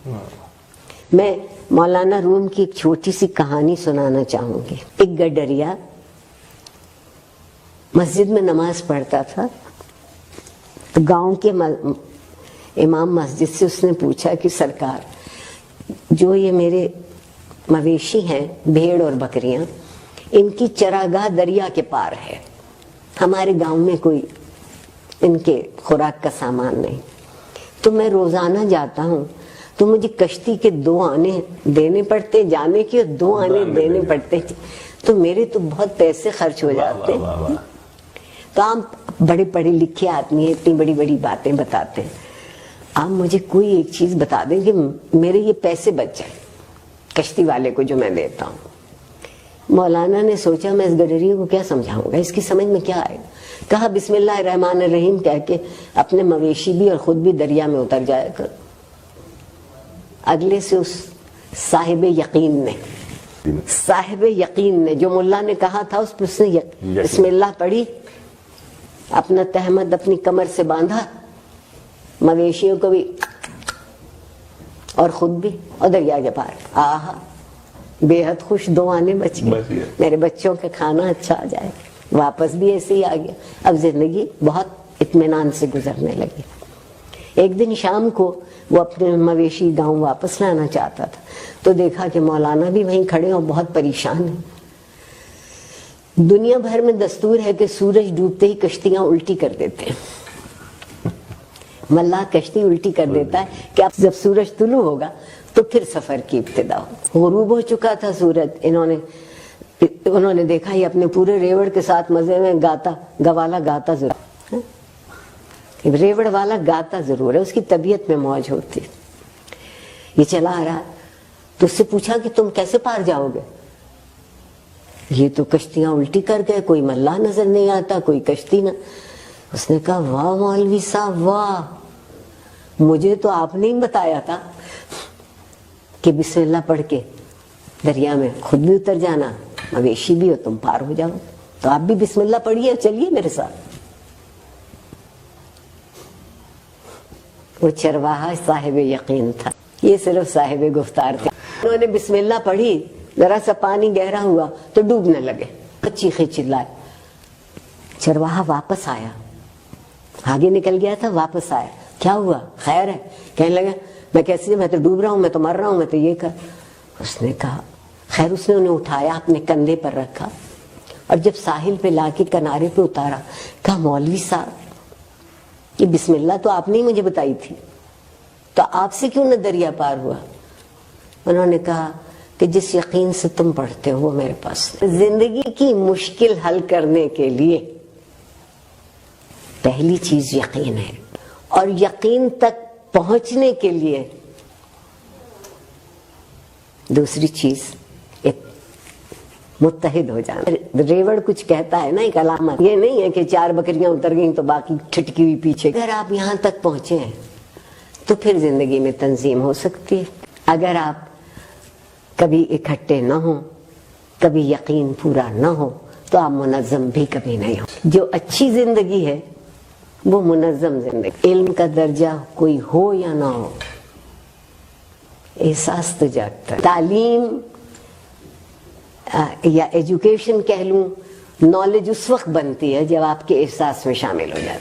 میں مولانا روم کی ایک چھوٹی سی کہانی سنانا چاہوں گی. ایک گڈریا مسجد میں نماز پڑھتا تھا. تو گاؤں کے امام مسجد سے اس نے پوچھا کہ سرکار، جو یہ میرے مویشی ہیں بھیڑ اور بکریاں، ان کی چراگاہ دریا کے پار ہے، ہمارے گاؤں میں کوئی ان کے خوراک کا سامان نہیں، تو میں روزانہ جاتا ہوں تو مجھے کشتی کے 2 آنے دینے پڑتے جانے کے، اور 2 آنے دینے پڑتے، تو میرے تو بہت پیسے خرچ ہو جاتے ہیں. تو آپ بڑے پڑھے لکھے آدمی ہیں، اتنی بڑی بڑی باتیں بتاتے ہیں، آپ مجھے کوئی ایک چیز بتا دیں کہ میرے یہ پیسے بچ جائیں کشتی والے کو جو میں دیتا ہوں. مولانا نے سوچا میں اس گڈریے کو کیا سمجھاؤں گا، اس کی سمجھ میں کیا آئے گا. کہا بسم اللہ الرحمن الرحیم کہہ کے اپنے مویشی بھی اور خود بھی دریا میں اتر جایا کر. اگلے سے اس صاحب یقین نے جو ملا نے کہا تھا اس پر اس نے بسم اللہ پڑھی، اپنا تہمد اپنی کمر سے باندھا، مویشیوں کو بھی اور خود بھی، اور دریا کے پار. آہا بے حد خوش، 2 آنے بچ گئے، میرے بچوں کا کھانا اچھا آ جائے. واپس بھی ایسے ہی آ گیا. اب زندگی بہت اطمینان سے گزرنے لگی. ایک دن شام کو وہ اپنے مویشی گاؤں واپس لانا چاہتا تھا، تو دیکھا کہ مولانا بھی وہیں کھڑے اور بہت پریشان ہیں. دنیا بھر میں دستور ہے کہ سورج ڈوبتے ہی کشتیاں الٹی کر دیتے ہیں. ملا کشتی الٹی کر دیتا ہے کہ اب جب سورج طلوع ہوگا تو پھر سفر کی ابتدا ہو. غروب ہو چکا تھا سورج. انہوں نے دیکھا یہ اپنے پورے ریوڑ کے ساتھ مزے میں گوالا گاتا ضرور، ریوڑ والا گاتا ضرور ہے، اس کی طبیعت میں موج ہوتی. یہ چلا آ رہا تو اس سے پوچھا کہ تم کیسے پار جاؤ گے؟ یہ تو کشتیاں الٹی کر گئے، کوئی ملا نظر نہیں آتا، کوئی کشتی نہ. اس نے کہا واہ مولوی صاحب واہ، مجھے تو آپ نے ہی بتایا تھا کہ بسم اللہ پڑھ کے دریا میں خود بھی اتر جانا، مویشی بھی ہو تم پار ہو جاؤ. تو آپ بھی بسم اللہ پڑھیے، چلیے میرے ساتھ. وہ چرواہا صاحب یقین تھا، یہ صرف صاحب گفتار تھے. انہوں نے بسم اللہ پڑھی، ذرا سا پانی گہرا ہوا تو ڈوبنے لگے، چیخے چلائے. چرواہا واپس آیا، آگے نکل گیا تھا، واپس آیا. کیا ہوا، خیر ہے؟ کہنے لگا میں کیسے، میں تو ڈوب رہا ہوں، میں تو مر رہا ہوں، میں تو یہ کر. اس نے کہا خیر. اس نے انہیں اٹھایا، اپنے کندھے پر رکھا، اور جب ساحل پہ لا کے کنارے پہ اتارا، کہا مولوی صاحب یہ بسم اللہ تو آپ نے ہی مجھے بتائی تھی، تو آپ سے کیوں نہ دریا پار ہوا؟ انہوں نے کہا کہ جس یقین سے تم پڑھتے ہو وہ میرے پاس. زندگی کی مشکل حل کرنے کے لیے پہلی چیز یقین ہے، اور یقین تک پہنچنے کے لیے دوسری چیز متحد ہو جانا. ریوڑ کچھ کہتا ہے نا، ایک علامت یہ نہیں ہے کہ 4 بکریاں اتر گئیں تو باقی ٹھٹکی ہوئی پیچھے. اگر آپ یہاں تک پہنچے ہیں تو پھر زندگی میں تنظیم ہو سکتی ہے. اگر آپ کبھی اکٹھے نہ ہوں، کبھی یقین پورا نہ ہو، تو آپ منظم بھی کبھی نہیں ہو. جو اچھی زندگی ہے وہ منظم زندگی. علم کا درجہ کوئی ہو یا نہ ہو، احساس تو جاگتا ہے. تعلیم یا ایجوکیشن کہہ لوں، نالج اس وقت بنتی ہے جب آپ کے احساس میں شامل ہو جاتی ہے.